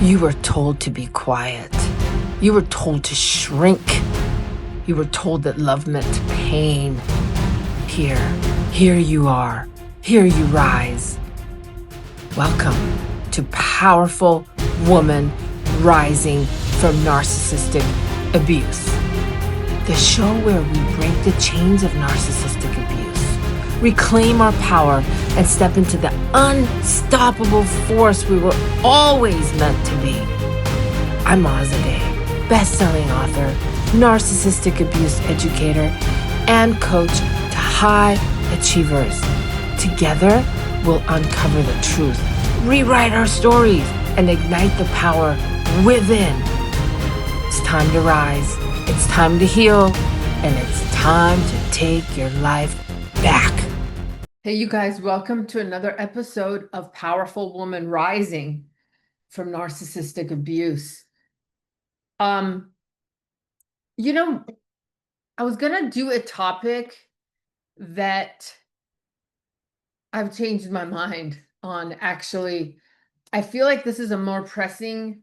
You were told to be quiet. You were told to shrink. You were told that love meant pain. Here you are. Here you rise. Welcome to Powerful Woman Rising from Narcissistic Abuse. The show where we break the chains of narcissistic abuse, reclaim our power, and step into the unstoppable force we were always meant to be. I'm Azadeh, best-selling author, narcissistic abuse educator, and coach to high achievers. Together, we'll uncover the truth, rewrite our stories, and ignite the power within. It's time to rise, it's time to heal, and it's time to take your life back. Hey, you guys, welcome to another episode of Powerful Woman Rising from Narcissistic Abuse. I was gonna do a topic that I've changed my mind on. Actually, I feel like this is a more pressing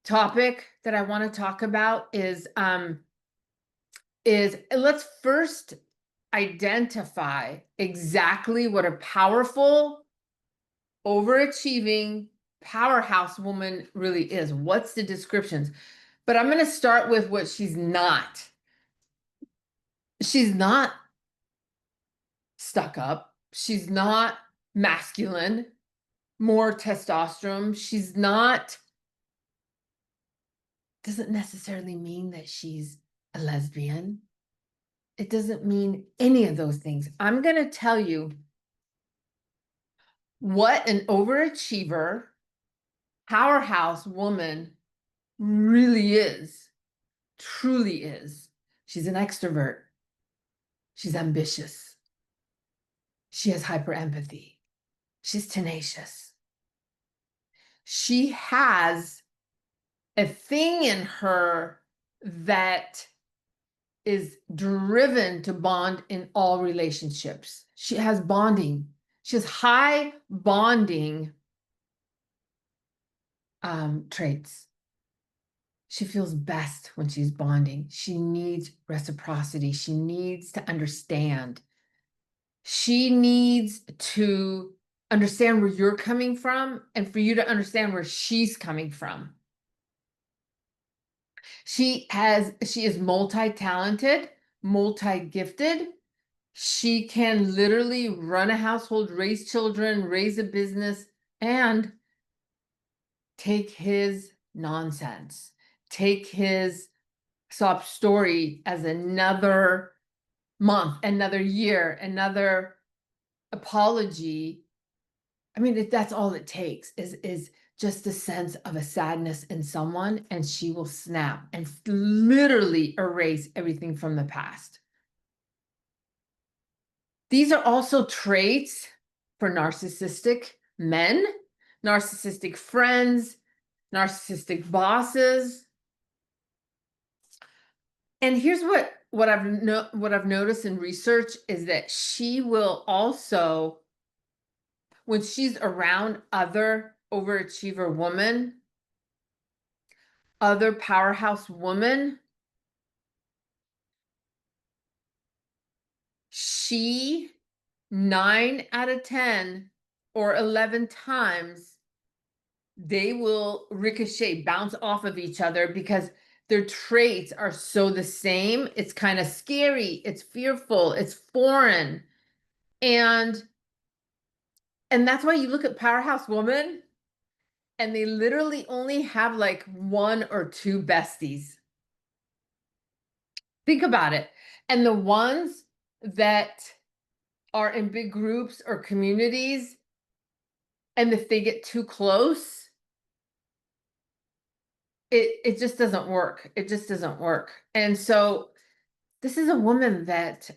topic that I want to talk about is let's first identify exactly what a powerful, overachieving powerhouse woman really is. What's the descriptions? But I'm going to start with what she's not. She's not stuck up. She's not masculine, more testosterone. She's not, doesn't necessarily mean that she's a lesbian. It doesn't mean any of those things. I'm going to tell you what an overachiever, powerhouse woman really is, truly is. She's an extrovert. She's ambitious. She has hyper empathy. She's tenacious. She has a thing in her that is driven to bond in all relationships. She has bonding. She has high bonding traits. She feels best when she's bonding. She needs reciprocity. She needs to understand. She needs to understand where you're coming from and for you to understand where she's coming from. She is multi-talented, multi-gifted. She can literally run a household, raise children, raise a business, and take his nonsense, take his sob story as another month, another year, another apology. I mean, that's all it takes is just a sense of a sadness in someone, and she will snap and literally erase everything from the past. These are also traits for narcissistic men, narcissistic friends, narcissistic bosses. And here's what I've noticed in research is that she will also, when she's around other overachiever women, other powerhouse women, she 9 out of 10 or 11 times, they will ricochet, bounce off of each other because their traits are so the same. It's kind of scary. It's fearful. It's foreign. And that's why you look at powerhouse women and they literally only have like 1 or 2 besties. Think about it. And the ones that are in big groups or communities, and if they get too close, it just doesn't work. It just doesn't work. And so this is a woman that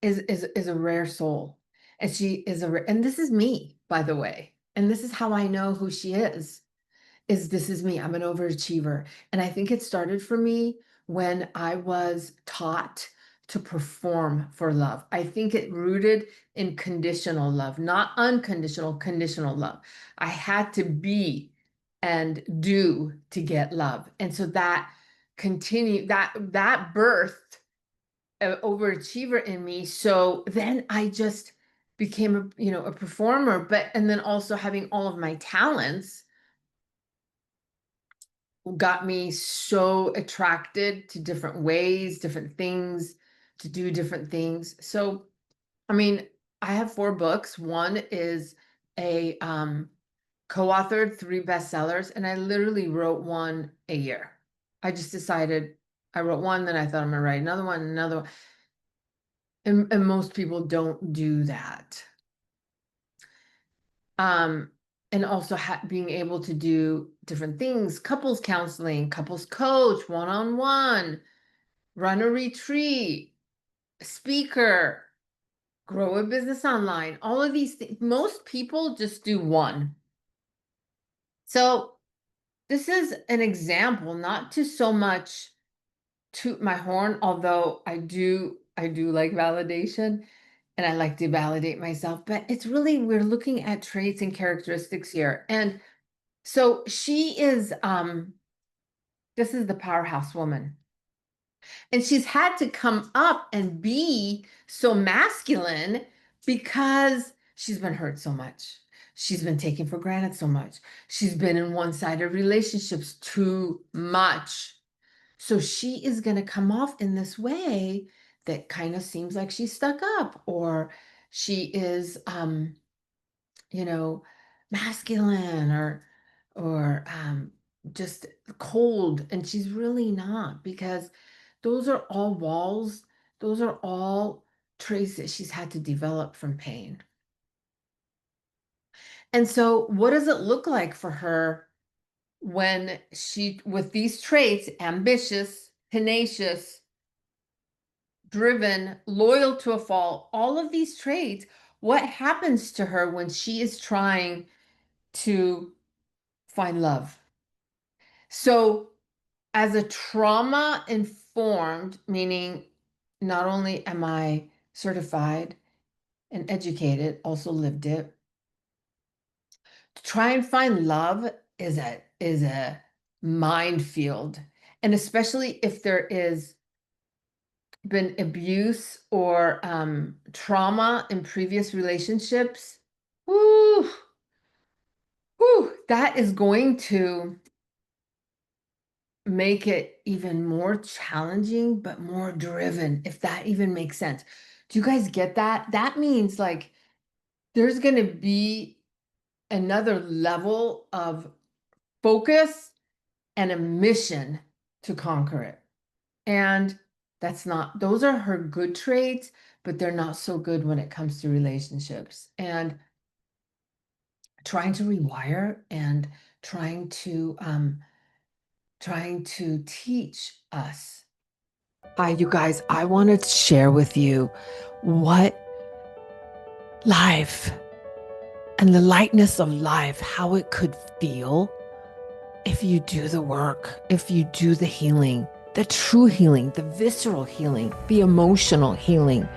is a rare soul. And she is and this is me, by the way. And this is how I know who she is this is me. I'm an overachiever. And I think it started for me when I was taught to perform for love. I think it rooted in conditional love, not unconditional, conditional love. I had to be and do to get love. And so that continued, that birthed an overachiever in me. So then I just became a performer, and then also having all of my talents got me so attracted to different ways, different things, to do different things. So, I mean, I have 4 books. One is a co-authored 3 bestsellers, and I literally wrote one a year. I just decided I wrote one, then I thought I'm gonna write another one, another one. And most people don't do that. And also being able to do different things, couples counseling, couples coach, one-on-one, run a retreat, speaker, grow a business online, all of these things. Most people just do one. So this is an example, not to so much toot my horn, although I do like validation. And I like to validate myself, but it's really, we're looking at traits and characteristics here. And so she is, this is the powerhouse woman. And she's had to come up and be so masculine because she's been hurt so much. She's been taken for granted so much. She's been in one-sided relationships too much. So she is going to come off in this way that kind of seems like she's stuck up, or she is, masculine, or just cold. And she's really not, because those are all walls. Those are all traits that she's had to develop from pain. And so what does it look like for her when with these traits, ambitious, tenacious, driven, loyal to a fault, all of these traits, what happens to her when she is trying to find love? So as a trauma informed, meaning not only am I certified and educated, also lived it, to try and find love is a minefield. And especially if there is been abuse or trauma in previous relationships, whoo, that is going to make it even more challenging, but more driven, if that even makes sense. Do you guys get that? That means like there's going to be another level of focus and a mission to conquer it. And those are her good traits, but they're not so good when it comes to relationships. And trying to rewire and trying to teach us. Hi, you guys, I wanted to share with you what life and the lightness of life, how it could feel if you do the work, if you do the healing, the true healing, the visceral healing, the emotional healing.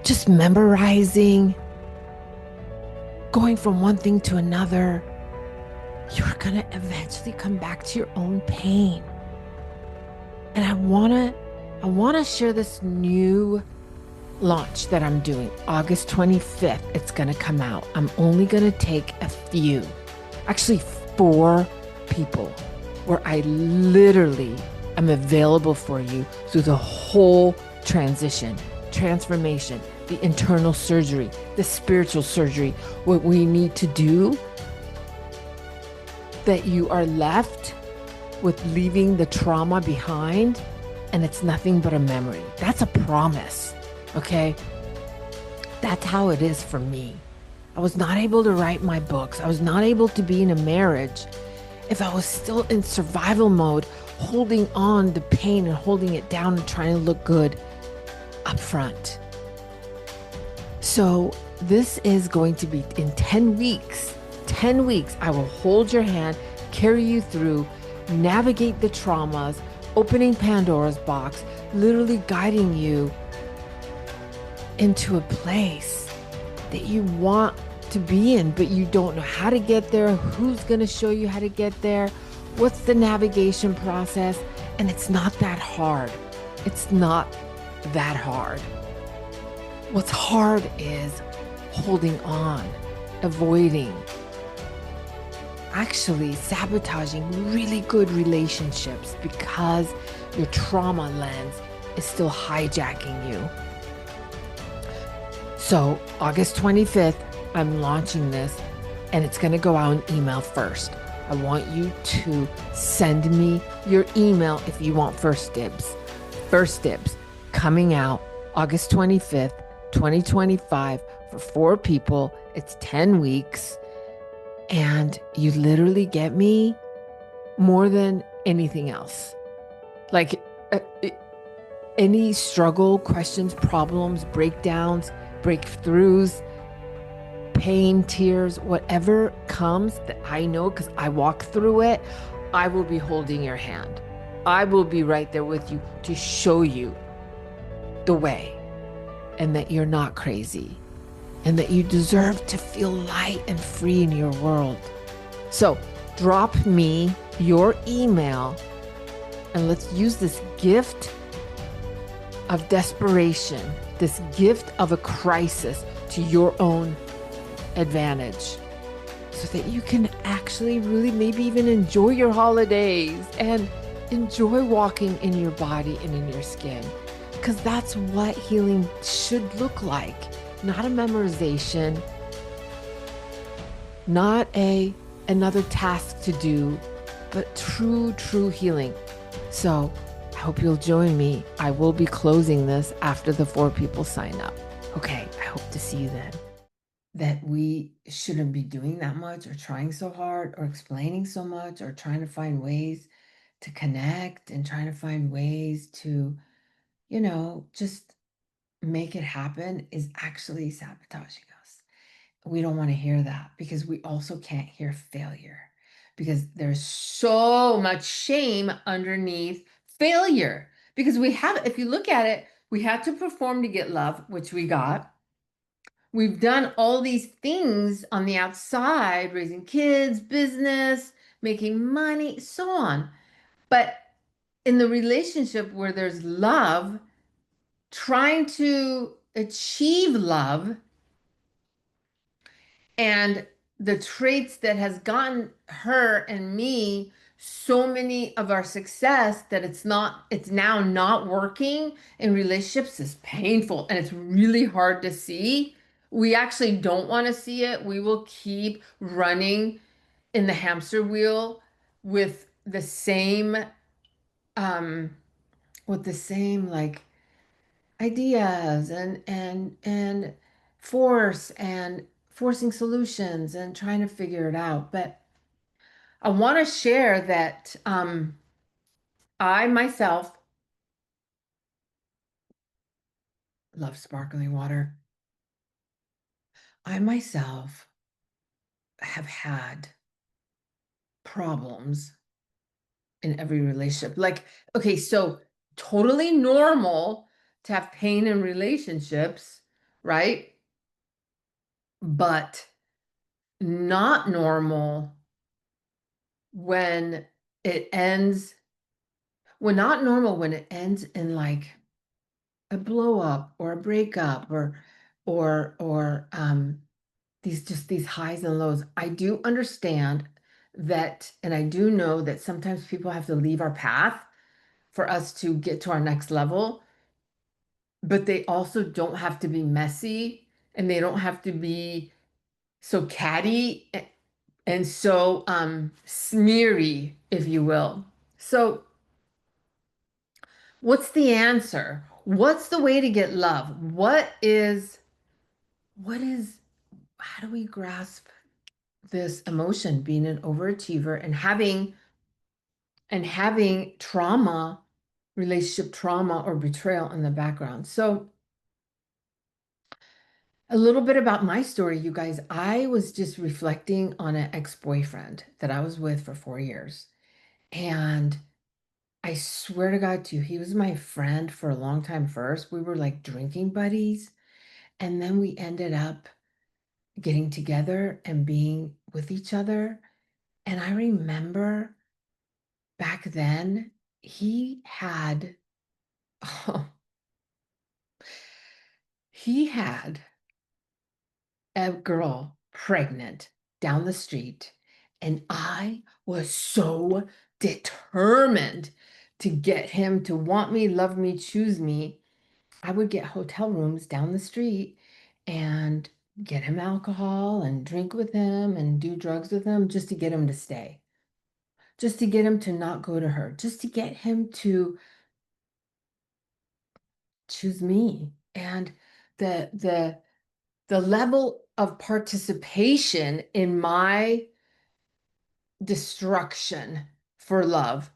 Just memorizing, going from one thing to another, you're going to eventually come back to your own pain. And I want to share this new launch that I'm doing. August 25th, it's going to come out. I'm only going to take a few, actually 4 people, where I literally am available for you through the whole transformation, the internal surgery, the spiritual surgery, what we need to do, that you are left with leaving the trauma behind and it's nothing but a memory. That's a promise, okay? That's how it is for me. I was not able to write my books. I was not able to be in a marriage if I was still in survival mode, holding on to pain and holding it down and trying to look good up front. So this is going to be in 10 weeks. 10 weeks, I will hold your hand, carry you through, navigate the traumas, opening Pandora's box, literally guiding you into a place that you want to be in, but you don't know how to get there, who's going to show you how to get there, what's the navigation process. And it's not that hard. It's not that hard. What's hard is holding on, avoiding, actually sabotaging really good relationships because your trauma lens is still hijacking you. So August 25th, I'm launching this, and it's going to go out in email first. I want you to send me your email if you want first dibs. First dibs coming out August 25th, 2025 for 4 people. It's 10 weeks. And you literally get me more than anything else. Like any struggle, questions, problems, breakdowns, breakthroughs, pain, tears, whatever comes that I know because I walk through it, I will be holding your hand. I will be right there with you to show you the way, and that you're not crazy, and that you deserve to feel light and free in your world. So drop me your email, and let's use this gift of desperation, this gift of a crisis to your own advantage, so that you can actually really maybe even enjoy your holidays and enjoy walking in your body and in your skin, because that's what healing should look like. Not a memorization, not another task to do, but true healing. So I hope you'll join me. I will be closing this after the 4 people sign up. Okay, I hope to see you then. That we shouldn't be doing that much or trying so hard or explaining so much or trying to find ways to connect and trying to find ways to, just make it happen is actually sabotaging us. We don't want to hear that, because we also can't hear failure, because there's so much shame underneath failure. Because if you look at it, we had to perform to get love, which we got. We've done all these things on the outside, raising kids, business, making money, so on. But in the relationship where there's love, trying to achieve love, and the traits that has gotten her and me so many of our success, that it's now not working in relationships, is painful, and it's really hard to see. We actually don't want to see it. We will keep running in the hamster wheel with the same um like ideas and forcing solutions and trying to figure it out. But I want to share that I myself love sparkling water. I myself have had problems in every relationship. Like, okay, so totally normal to have pain in relationships, right? But not normal when it ends, not normal when it ends in like a blow up or a breakup or these highs and lows. I do understand that, and I do know that sometimes people have to leave our path for us to get to our next level, but they also don't have to be messy, and they don't have to be so catty and so smeary, if you will. So what's the answer? What's the way to get love? How do we grasp this emotion, being an overachiever and having trauma, relationship trauma or betrayal in the background? So a little bit about my story, you guys. I was just reflecting on an ex-boyfriend that I was with for 4 years. And I swear to God, too, he was my friend for a long time first. We were like drinking buddies. And then we ended up getting together and being with each other. And I remember back then, he had, he had a girl pregnant down the street. And I was so determined to get him to want me, love me, choose me. I would get hotel rooms down the street and get him alcohol and drink with him and do drugs with him just to get him to stay, just to get him to not go to her, just to get him to choose me. And the the level of participation in my destruction for love.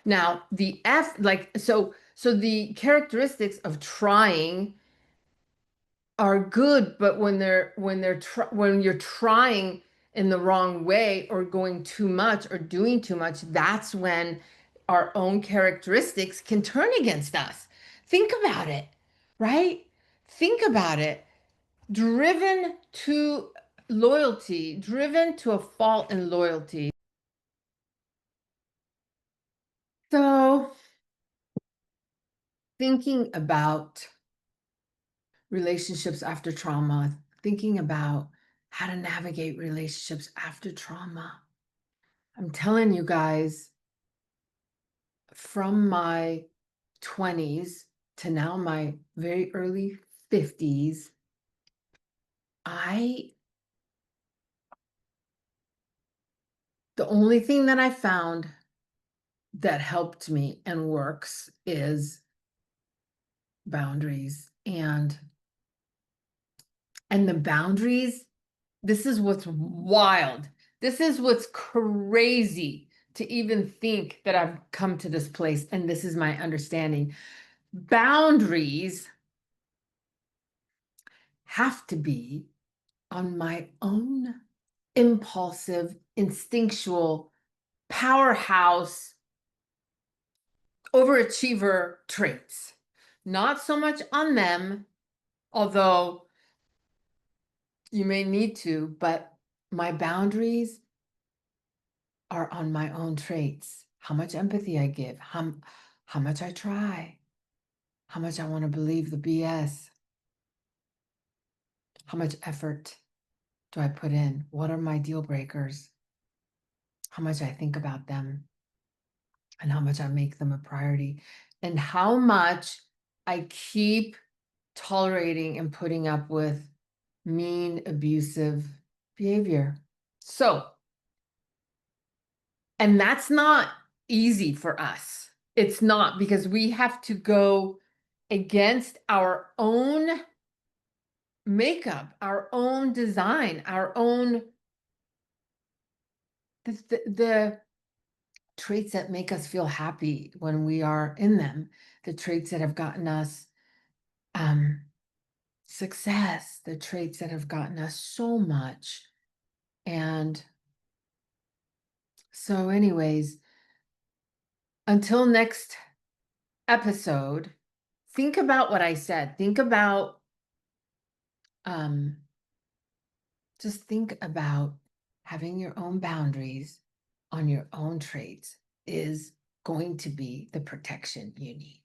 Now, the F, like, so the characteristics of trying are good, but when you're trying in the wrong way or going too much or doing too much, that's when our own characteristics can turn against us. Think about it, right? Think about it. Driven to loyalty, driven to a fault in loyalty. So, thinking about relationships after trauma, thinking about how to navigate relationships after trauma. I'm telling you guys, from my 20s to now my very early 50s, I the only thing that I found that helped me and works is boundaries. And the boundaries, this is what's wild. This is what's crazy to even think that I've come to this place and this is my understanding. Boundaries have to be on my own impulsive, instinctual, powerhouse, overachiever traits. Not so much on them, although you may need to, but my boundaries are on my own traits. How much empathy I give, how much I try, how much I want to believe the BS, how much effort do I put in, what are my deal breakers, how much I think about them, and how much I make them a priority, and how much I keep tolerating and putting up with mean, abusive behavior. So, and that's not easy for us. It's not, because we have to go against our own makeup, our own design, our own the traits that make us feel happy when we are in them, the traits that have gotten us success, the traits that have gotten us so much. And so anyways, until next episode, think about what I said. Think about just think about having your own boundaries on your own traits is going to be the protection you need.